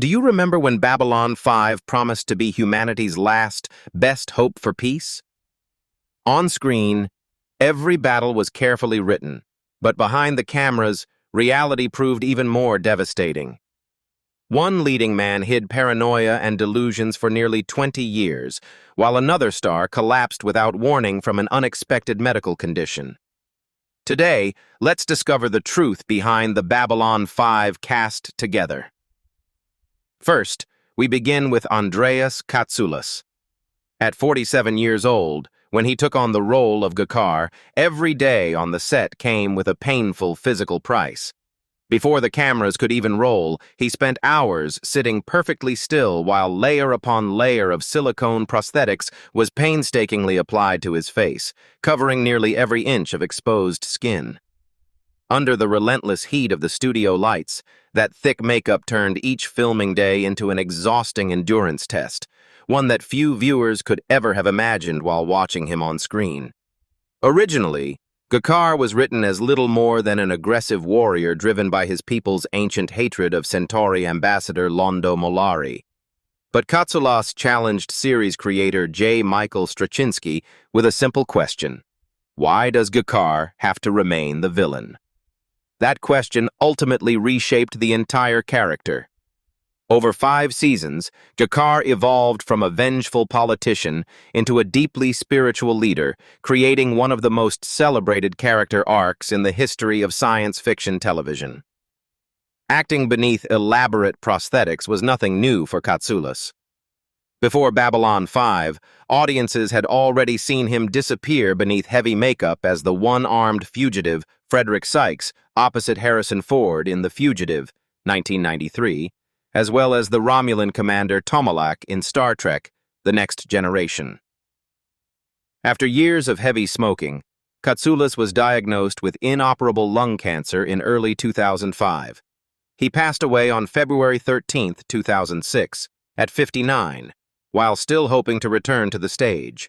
Do you remember when Babylon 5 promised to be humanity's last, best hope for peace? On screen, every battle was carefully written, but behind the cameras, reality proved even more devastating. One leading man hid paranoia and delusions for nearly 20 years, while another star collapsed without warning from an unexpected medical condition. Today, let's discover the truth behind the Babylon 5 cast together. First, we begin with Andreas Katsulas. At 47 years old, when he took on the role of G'Kar, every day on the set came with a painful physical price. Before the cameras could even roll, he spent hours sitting perfectly still while layer upon layer of silicone prosthetics was painstakingly applied to his face, covering nearly every inch of exposed skin. Under the relentless heat of the studio lights, that thick makeup turned each filming day into an exhausting endurance test, one that few viewers could ever have imagined while watching him on screen. Originally, G'Kar was written as little more than an aggressive warrior driven by his people's ancient hatred of Centauri ambassador Londo Mollari. But Katsulas challenged series creator J. Michael Straczynski with a simple question: why does G'Kar have to remain the villain? That question ultimately reshaped the entire character. Over 5 seasons, G'Kar evolved from a vengeful politician into a deeply spiritual leader, creating one of the most celebrated character arcs in the history of science fiction television. Acting beneath elaborate prosthetics was nothing new for Katsulas. Before Babylon 5, audiences had already seen him disappear beneath heavy makeup as the one-armed fugitive Frederick Sykes opposite Harrison Ford in The Fugitive, 1993, as well as the Romulan commander Tomalak in Star Trek, The Next Generation. After years of heavy smoking, Katsulas was diagnosed with inoperable lung cancer in early 2005. He passed away on February 13, 2006, at 59, while still hoping to return to the stage.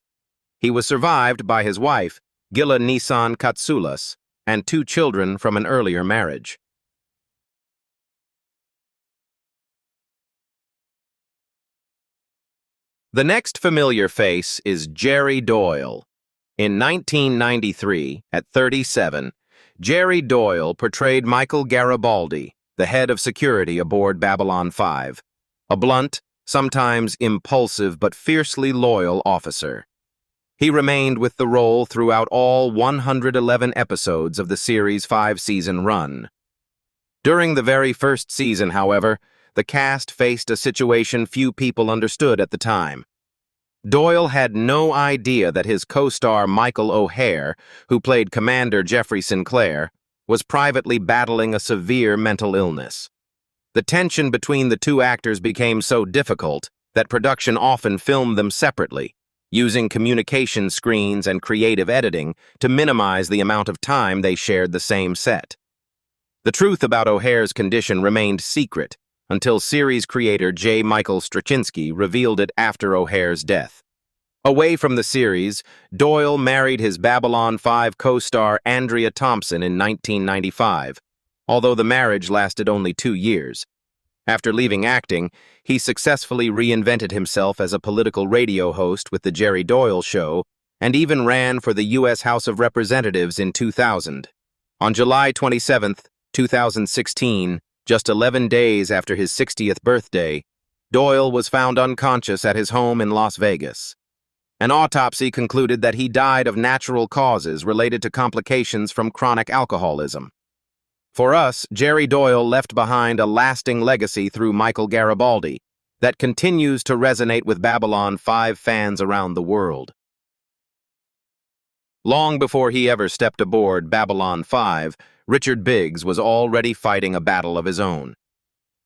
He was survived by his wife, Gila Nissan Katsulas, and 2 children from an earlier marriage. The next familiar face is Jerry Doyle. In 1993, at 37, Jerry Doyle portrayed Michael Garibaldi, the head of security aboard Babylon 5, a blunt, sometimes impulsive but fiercely loyal officer. He remained with the role throughout all 111 episodes of the series' 5-season run. During the very first season, however, the cast faced a situation few people understood at the time. Doyle had no idea that his co-star Michael O'Hare, who played Commander Jeffrey Sinclair, was privately battling a severe mental illness. The tension between the 2 actors became so difficult that production often filmed them separately, using communication screens and creative editing to minimize the amount of time they shared the same set. The truth about O'Hare's condition remained secret until series creator J. Michael Straczynski revealed it after O'Hare's death. Away from the series, Doyle married his Babylon 5 co-star Andrea Thompson in 1995, although the marriage lasted only 2 years. After leaving acting, he successfully reinvented himself as a political radio host with The Jerry Doyle Show and even ran for the U.S. House of Representatives in 2000. On July 27, 2016, just 11 days after his 60th birthday, Doyle was found unconscious at his home in Las Vegas. An autopsy concluded that he died of natural causes related to complications from chronic alcoholism. For us, Jerry Doyle left behind a lasting legacy through Michael Garibaldi that continues to resonate with Babylon 5 fans around the world. Long before he ever stepped aboard Babylon 5, Richard Biggs was already fighting a battle of his own.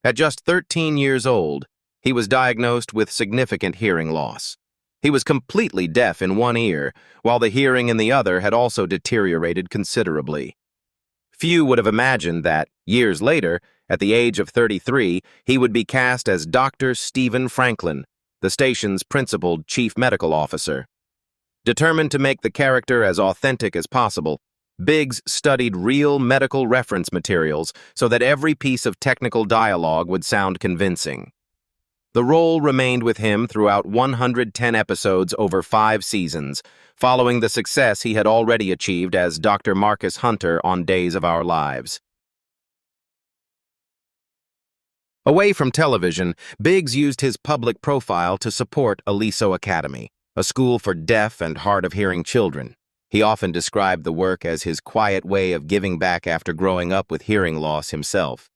At just 13 years old, he was diagnosed with significant hearing loss. He was completely deaf in one ear, while the hearing in the other had also deteriorated considerably. Few would have imagined that, years later, at the age of 33, he would be cast as Dr. Stephen Franklin, the station's principal chief medical officer. Determined to make the character as authentic as possible, Biggs studied real medical reference materials so that every piece of technical dialogue would sound convincing. The role remained with him throughout 110 episodes over 5 seasons, following the success he had already achieved as Dr. Marcus Hunter on Days of Our Lives. Away from television, Biggs used his public profile to support Aliso Academy, a school for deaf and hard-of-hearing children. He often described the work as his quiet way of giving back after growing up with hearing loss himself.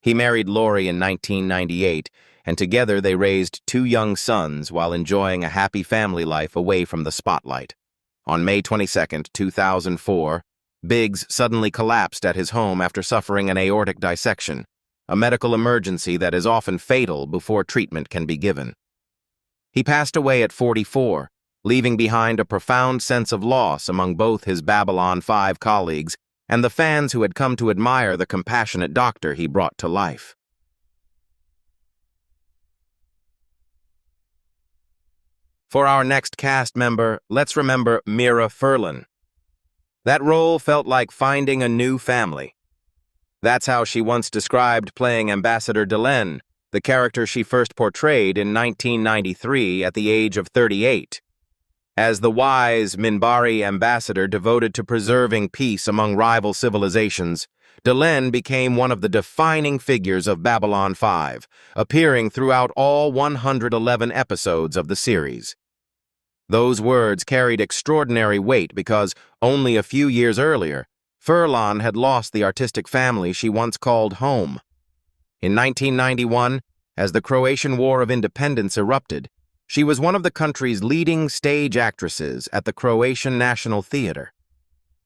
He married Lori in 1998, and together they raised 2 young sons while enjoying a happy family life away from the spotlight. On May 22, 2004, Biggs suddenly collapsed at his home after suffering an aortic dissection, a medical emergency that is often fatal before treatment can be given. He passed away at 44, leaving behind a profound sense of loss among both his Babylon 5 colleagues and the fans who had come to admire the compassionate doctor he brought to life. For our next cast member, let's remember Mira Furlan. That role felt like finding a new family. That's how she once described playing Ambassador Delenn, the character she first portrayed in 1993 at the age of 38. As the wise Minbari ambassador devoted to preserving peace among rival civilizations, Delenn became one of the defining figures of Babylon 5, appearing throughout all 111 episodes of the series. Those words carried extraordinary weight because, only a few years earlier, Furlan had lost the artistic family she once called home. In 1991, as the Croatian War of Independence erupted, she was one of the country's leading stage actresses at the Croatian National Theater.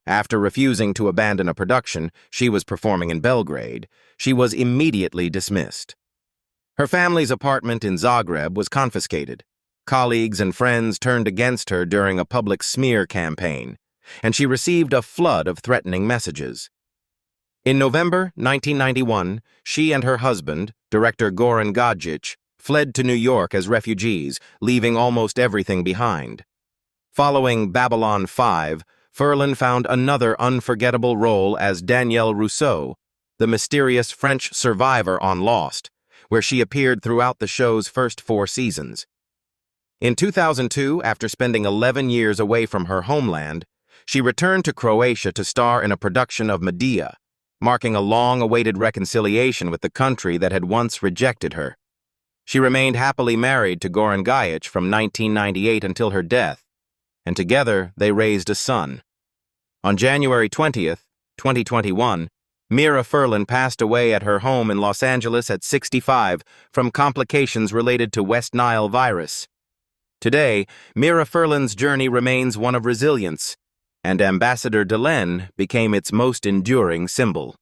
After refusing to abandon a production she was performing in Belgrade, she was immediately dismissed. Her family's apartment in Zagreb was confiscated. Colleagues and friends turned against her during a public smear campaign, and she received a flood of threatening messages. In November 1991, she and her husband, director Goran Gadjic, fled to New York as refugees, leaving almost everything behind. Following Babylon 5, Furlan found another unforgettable role as Danielle Rousseau, the mysterious French survivor on Lost, where she appeared throughout the show's first 4 seasons. In 2002, after spending 11 years away from her homeland, she returned to Croatia to star in a production of Medea, marking a long-awaited reconciliation with the country that had once rejected her. She remained happily married to Goran Gajic from 1998 until her death, and together they raised a son. On January 20th, 2021, Mira Furlan passed away at her home in Los Angeles at 65 from complications related to West Nile virus. Today, Mira Furlan's journey remains one of resilience, and Ambassador Delenn became its most enduring symbol.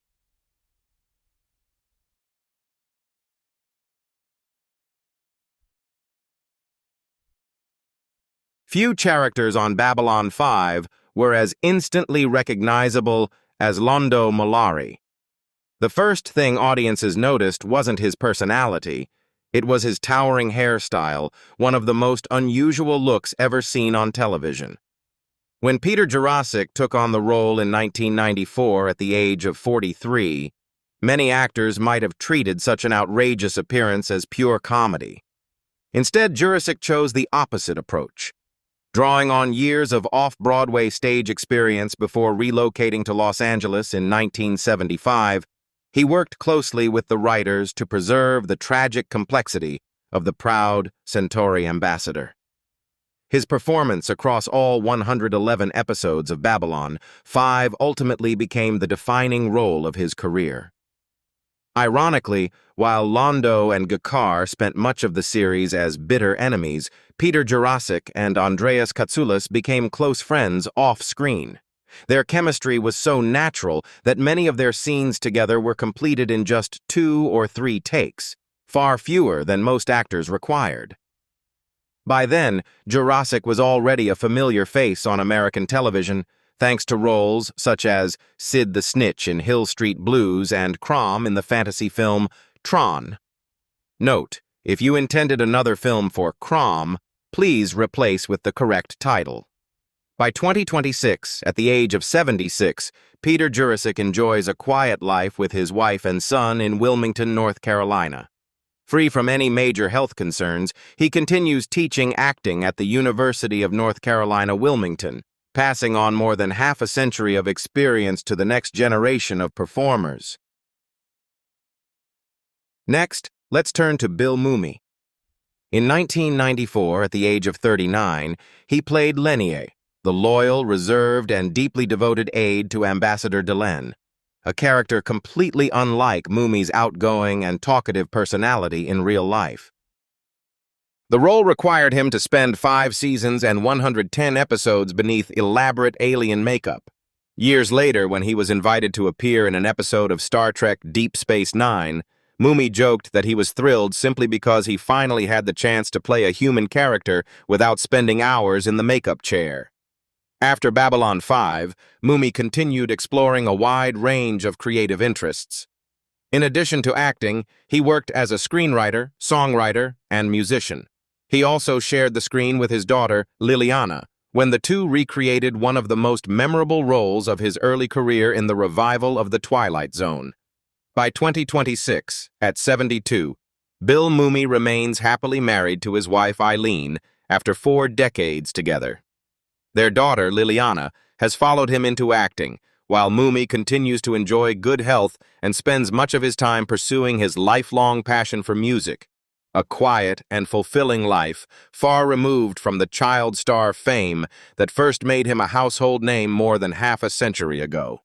Few characters on Babylon 5 were as instantly recognizable as Londo Mollari. The first thing audiences noticed wasn't his personality. It was his towering hairstyle, one of the most unusual looks ever seen on television. When Peter Jurasik took on the role in 1994 at the age of 43, many actors might have treated such an outrageous appearance as pure comedy. Instead, Jurasik chose the opposite approach. Drawing on years of off-Broadway stage experience before relocating to Los Angeles in 1975, he worked closely with the writers to preserve the tragic complexity of the proud Centauri ambassador. His performance across all 111 episodes of Babylon 5 ultimately became the defining role of his career. Ironically, while Londo and Gakar spent much of the series as bitter enemies, Peter Jurasik and Andreas Katsoulis became close friends off-screen. Their chemistry was so natural that many of their scenes together were completed in just 2 or 3 takes, far fewer than most actors required. By then, Jurasik was already a familiar face on American television, thanks to roles such as Sid the Snitch in Hill Street Blues and Crom in the fantasy film Tron. Note, if you intended another film for Crom, please replace with the correct title. By 2026, at the age of 76, Peter Jurasik enjoys a quiet life with his wife and son in Wilmington, North Carolina. Free from any major health concerns, he continues teaching acting at the University of North Carolina, Wilmington, passing on more than half a century of experience to the next generation of performers. Next, let's turn to Bill Mumy. In 1994, at the age of 39, he played Lenier, the loyal, reserved, and deeply devoted aide to Ambassador Delenn, a character completely unlike Mumy's outgoing and talkative personality in real life. The role required him to spend 5 seasons and 110 episodes beneath elaborate alien makeup. Years later, when he was invited to appear in an episode of Star Trek Deep Space Nine, Mumy joked that he was thrilled simply because he finally had the chance to play a human character without spending hours in the makeup chair. After Babylon 5, Mumy continued exploring a wide range of creative interests. In addition to acting, he worked as a screenwriter, songwriter, and musician. He also shared the screen with his daughter, Liliana, when the two recreated one of the most memorable roles of his early career in the revival of The Twilight Zone. By 2026, at 72, Bill Mumy remains happily married to his wife Eileen after 4 decades together. Their daughter, Liliana, has followed him into acting, while Mumy continues to enjoy good health and spends much of his time pursuing his lifelong passion for music, a quiet and fulfilling life far removed from the child star fame that first made him a household name more than half a century ago.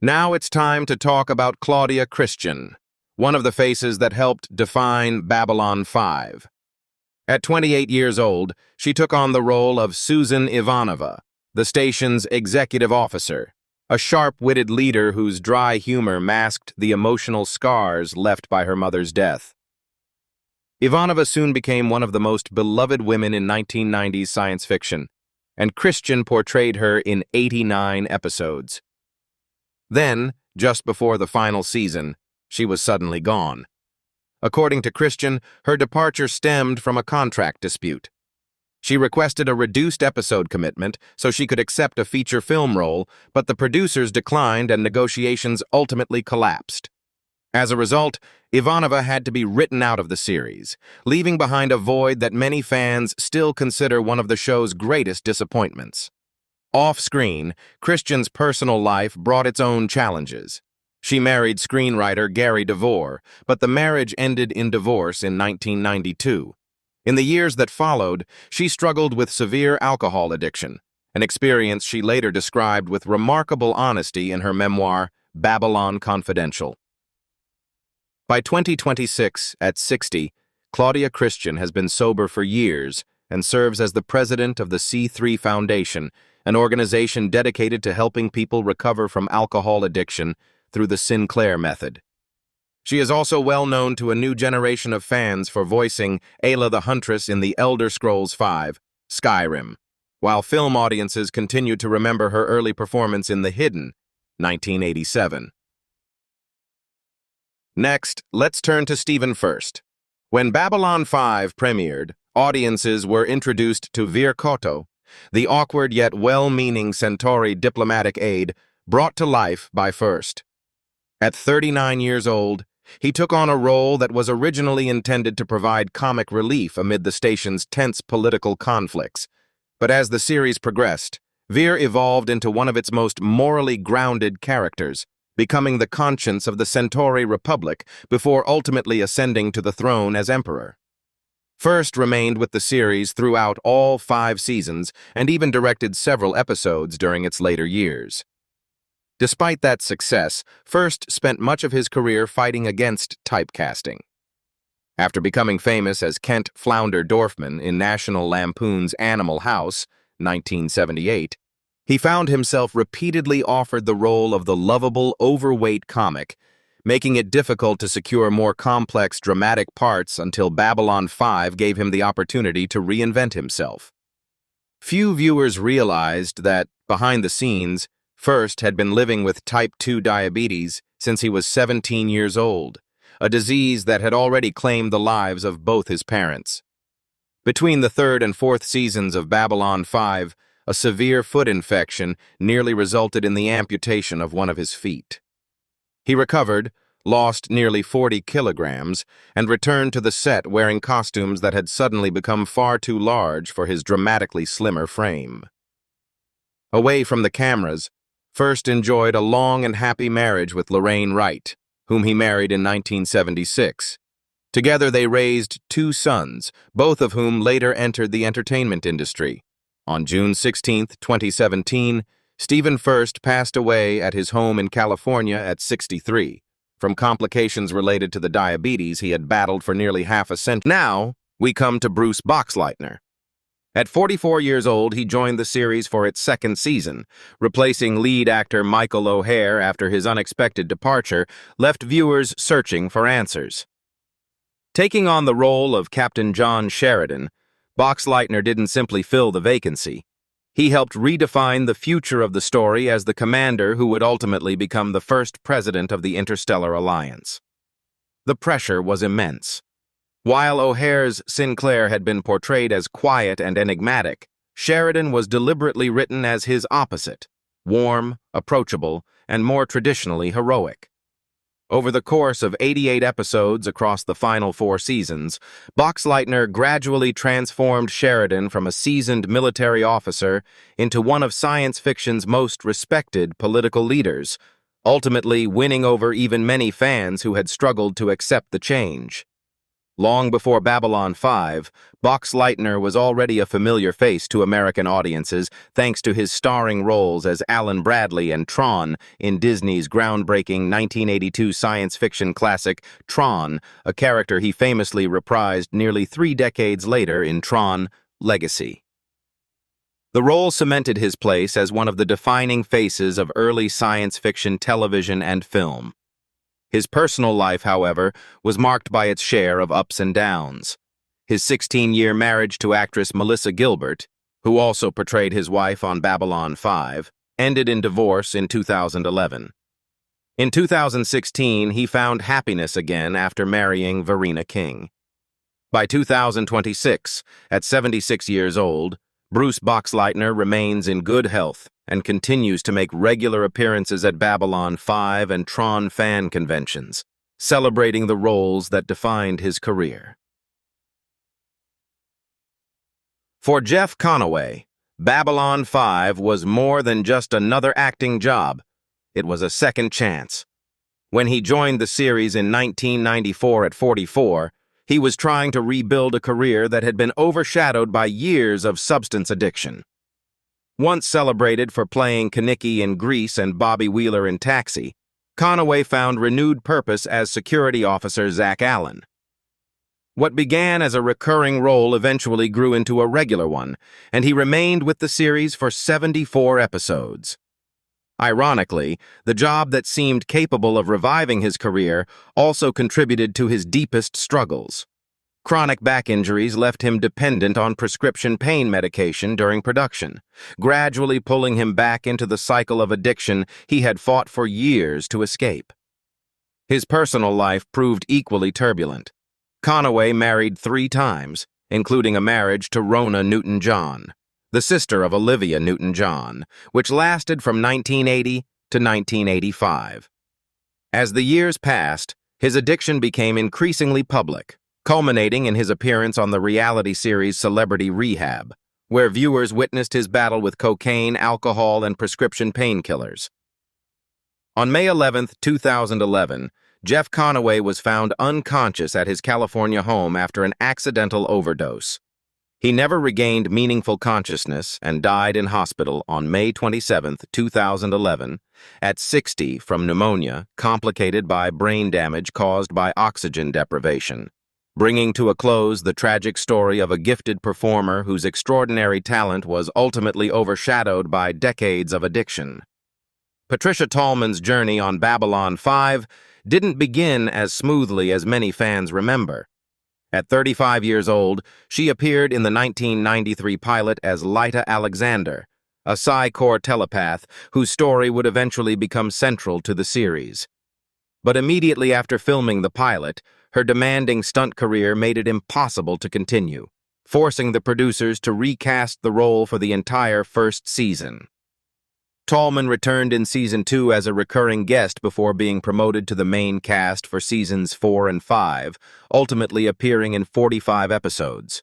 Now it's time to talk about Claudia Christian, one of the faces that helped define Babylon 5. At 28 years old, she took on the role of Susan Ivanova, the station's executive officer, a sharp-witted leader whose dry humor masked the emotional scars left by her mother's death. Ivanova soon became one of the most beloved women in 1990s science fiction, and Christian portrayed her in 89 episodes. Then, just before the final season, she was suddenly gone. According to Christian, her departure stemmed from a contract dispute. She requested a reduced episode commitment so she could accept a feature film role, but the producers declined and negotiations ultimately collapsed. As a result, Ivanova had to be written out of the series, leaving behind a void that many fans still consider one of the show's greatest disappointments. Off-screen, Christian's personal life brought its own challenges. She married screenwriter Gary DeVore, but the marriage ended in divorce in 1992. In the years that followed, she struggled with severe alcohol addiction, an experience she later described with remarkable honesty in her memoir, Babylon Confidential. By 2026, at 60, Claudia Christian has been sober for years and serves as the president of the C3 Foundation, an organization dedicated to helping people recover from alcohol addiction through the Sinclair method. She is also well known to a new generation of fans for voicing Ayla the Huntress in The Elder Scrolls V, Skyrim, while film audiences continue to remember her early performance in The Hidden, 1987. Next, let's turn to Stephen Furst. When Babylon 5 premiered, audiences were introduced to Vir Koto, the awkward yet well-meaning Centauri diplomatic aide brought to life by Furst. At 39 years old, he took on a role that was originally intended to provide comic relief amid the station's tense political conflicts. But as the series progressed, Vir evolved into one of its most morally grounded characters, becoming the conscience of the Centauri Republic before ultimately ascending to the throne as emperor. Furst remained with the series throughout all 5 seasons and even directed several episodes during its later years. Despite that success, Furst spent much of his career fighting against typecasting. After becoming famous as Kent Flounder Dorfman in National Lampoon's Animal House, 1978, he found himself repeatedly offered the role of the lovable, overweight comic, making it difficult to secure more complex, dramatic parts until Babylon 5 gave him the opportunity to reinvent himself. Few viewers realized that, behind the scenes, Furst had been living with type 2 diabetes since he was 17 years old, a disease that had already claimed the lives of both his parents. Between the 3rd and 4th seasons of Babylon 5, a severe foot infection nearly resulted in the amputation of one of his feet. He recovered, lost nearly 40 kilograms, and returned to the set wearing costumes that had suddenly become far too large for his dramatically slimmer frame. Away from the cameras, First enjoyed a long and happy marriage with Lorraine Wright, whom he married in 1976. Together they raised 2 sons, both of whom later entered the entertainment industry. On June 16, 2017, Stephen First passed away at his home in California at 63, from complications related to the diabetes he had battled for nearly half a century. Now, we come to Bruce Boxleitner. At 44 years old, he joined the series for its 2nd season. Replacing lead actor Michael O'Hare after his unexpected departure left viewers searching for answers. Taking on the role of Captain John Sheridan, Boxleitner didn't simply fill the vacancy. He helped redefine the future of the story as the commander who would ultimately become the first president of the Interstellar Alliance. The pressure was immense. While O'Hare's Sinclair had been portrayed as quiet and enigmatic, Sheridan was deliberately written as his opposite, warm, approachable, and more traditionally heroic. Over the course of 88 episodes across the final 4 seasons, Boxleitner gradually transformed Sheridan from a seasoned military officer into one of science fiction's most respected political leaders, ultimately winning over even many fans who had struggled to accept the change. Long before Babylon 5, Boxleitner was already a familiar face to American audiences thanks to his starring roles as Alan Bradley and Tron in Disney's groundbreaking 1982 science fiction classic Tron, a character he famously reprised nearly 3 decades later in Tron: Legacy. The role cemented his place as one of the defining faces of early science fiction television and film. His personal life, however, was marked by its share of ups and downs. His 16-year marriage to actress Melissa Gilbert, who also portrayed his wife on Babylon 5, ended in divorce in 2011. In 2016, he found happiness again after marrying Verena King. By 2026, at 76 years old, Bruce Boxleitner remains in good health and continues to make regular appearances at Babylon 5 and Tron fan conventions, celebrating the roles that defined his career. For Jeff Conaway, Babylon 5 was more than just another acting job. It was a second chance. When he joined the series in 1994 at 44, he was trying to rebuild a career that had been overshadowed by years of substance addiction. Once celebrated for playing Kenickie in Grease and Bobby Wheeler in Taxi, Conaway found renewed purpose as security officer Zach Allen. What began as a recurring role eventually grew into a regular one, and he remained with the series for 74 episodes. Ironically, the job that seemed capable of reviving his career also contributed to his deepest struggles. Chronic back injuries left him dependent on prescription pain medication during production, gradually pulling him back into the cycle of addiction he had fought for years to escape. His personal life proved equally turbulent. Conaway married 3 times, including a marriage to Rona Newton-John, the sister of Olivia Newton-John, which lasted from 1980 to 1985. As the years passed, his addiction became increasingly public, culminating in his appearance on the reality series Celebrity Rehab, where viewers witnessed his battle with cocaine, alcohol, and prescription painkillers. On May 11, 2011, Jeff Conaway was found unconscious at his California home after an accidental overdose. He never regained meaningful consciousness and died in hospital on May 27, 2011, at 60 from pneumonia complicated by brain damage caused by oxygen deprivation, bringing to a close the tragic story of a gifted performer whose extraordinary talent was ultimately overshadowed by decades of addiction. Patricia Tallman's journey on Babylon 5 didn't begin as smoothly as many fans remember. At 35 years old, she appeared in the 1993 pilot as Lyta Alexander, a Psi-Corps telepath whose story would eventually become central to the series. But immediately after filming the pilot, her demanding stunt career made it impossible to continue, forcing the producers to recast the role for the entire first season. Tallman returned in Season 2 as a recurring guest before being promoted to the main cast for Seasons 4 and 5, ultimately appearing in 45 episodes.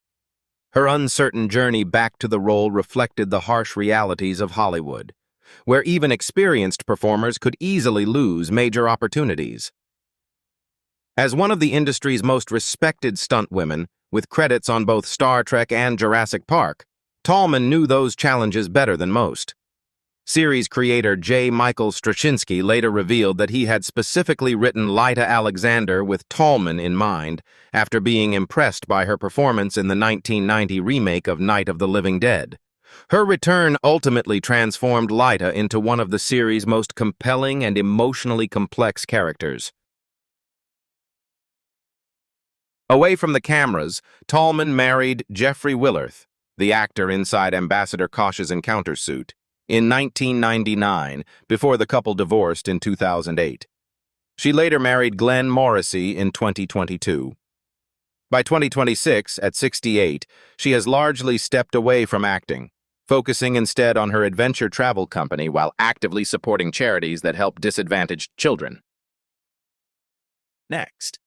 Her uncertain journey back to the role reflected the harsh realities of Hollywood, where even experienced performers could easily lose major opportunities. As one of the industry's most respected stuntwomen, with credits on both Star Trek and Jurassic Park, Tallman knew those challenges better than most. Series creator J. Michael Straczynski later revealed that he had specifically written Lyta Alexander with Tallman in mind after being impressed by her performance in the 1990 remake of Night of the Living Dead. Her return ultimately transformed Lyta into one of the series' most compelling and emotionally complex characters. Away from the cameras, Tallman married Jeffrey Willerth, the actor inside Ambassador Kosh's encounter suit, in 1999, before the couple divorced in 2008. She later married Glenn Morrissey in 2022. By 2026, at 68, she has largely stepped away from acting, focusing instead on her adventure travel company while actively supporting charities that help disadvantaged children. Next,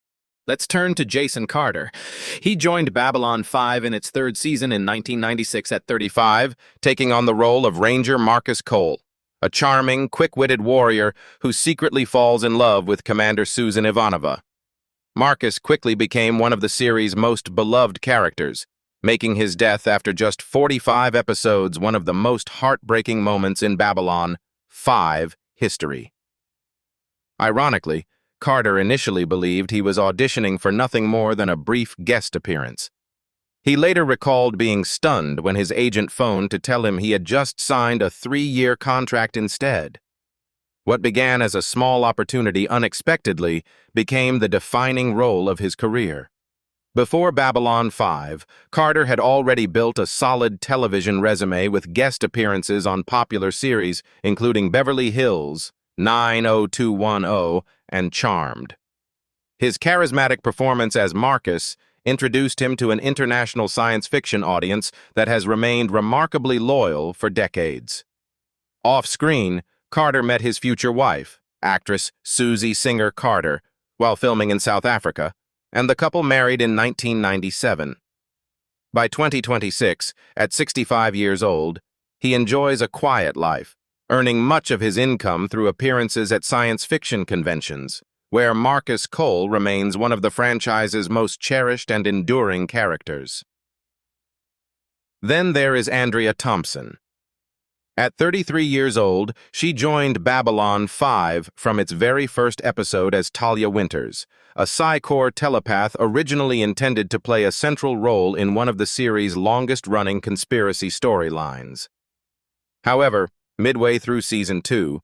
let's turn to Jason Carter. He joined Babylon 5 in its third season in 1996 at 35, taking on the role of Ranger Marcus Cole, a charming, quick-witted warrior who secretly falls in love with Commander Susan Ivanova. Marcus quickly became one of the series' most beloved characters, making his death after just 45 episodes one of the most heartbreaking moments in Babylon 5 history. Ironically, Carter initially believed he was auditioning for nothing more than a brief guest appearance. He later recalled being stunned when his agent phoned to tell him he had just signed a 3-year contract instead. What began as a small opportunity unexpectedly became the defining role of his career. Before Babylon 5, Carter had already built a solid television resume with guest appearances on popular series including Beverly Hills, 90210, and Charmed. His charismatic performance as Marcus introduced him to an international science fiction audience that has remained remarkably loyal for decades. Off-screen, Carter met his future wife, actress Susie Singer Carter, while filming in South Africa, and the couple married in 1997. By 2026, at 65 years old, he enjoys a quiet life, earning much of his income through appearances at science fiction conventions, where Marcus Cole remains one of the franchise's most cherished and enduring characters. Then there is Andrea Thompson. At 33 years old, she joined Babylon 5 from its very first episode as Talia Winters, a Psi-Corps telepath originally intended to play a central role in one of the series' longest-running conspiracy storylines. However, midway through Season 2,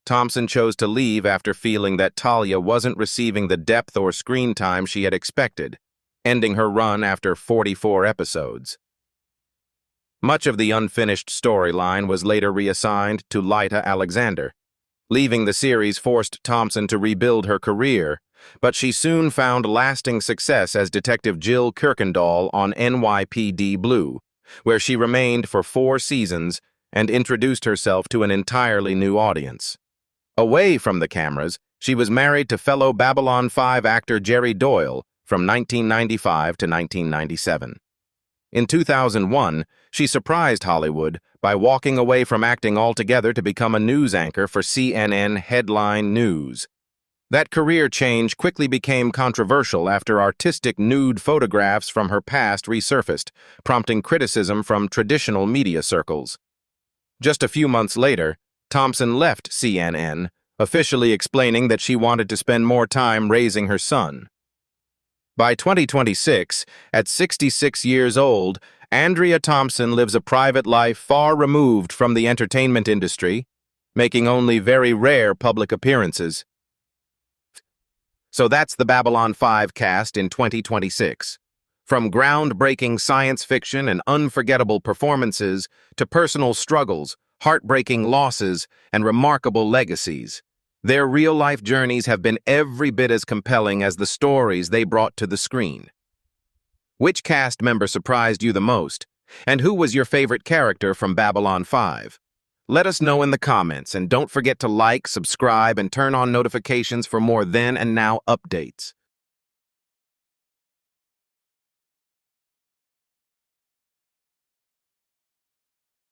Thompson chose to leave after feeling that Talia wasn't receiving the depth or screen time she had expected, ending her run after 44 episodes. Much of the unfinished storyline was later reassigned to Lyta Alexander. Leaving the series forced Thompson to rebuild her career, but she soon found lasting success as Detective Jill Kirkendall on NYPD Blue, where she remained for 4 seasons and introduced herself to an entirely new audience. Away from the cameras, she was married to fellow Babylon 5 actor Jerry Doyle from 1995 to 1997. In 2001, she surprised Hollywood by walking away from acting altogether to become a news anchor for CNN Headline News. That career change quickly became controversial after artistic nude photographs from her past resurfaced, prompting criticism from traditional media circles. Just a few months later, Thompson left CNN, officially explaining that she wanted to spend more time raising her son. By 2026, at 66 years old, Andrea Thompson lives a private life far removed from the entertainment industry, making only very rare public appearances. So that's the Babylon 5 cast in 2026. From groundbreaking science fiction and unforgettable performances to personal struggles, heartbreaking losses, and remarkable legacies, their real-life journeys have been every bit as compelling as the stories they brought to the screen. Which cast member surprised you the most, and who was your favorite character from Babylon 5? Let us know in the comments, and don't forget to like, subscribe, and turn on notifications for more then and now updates.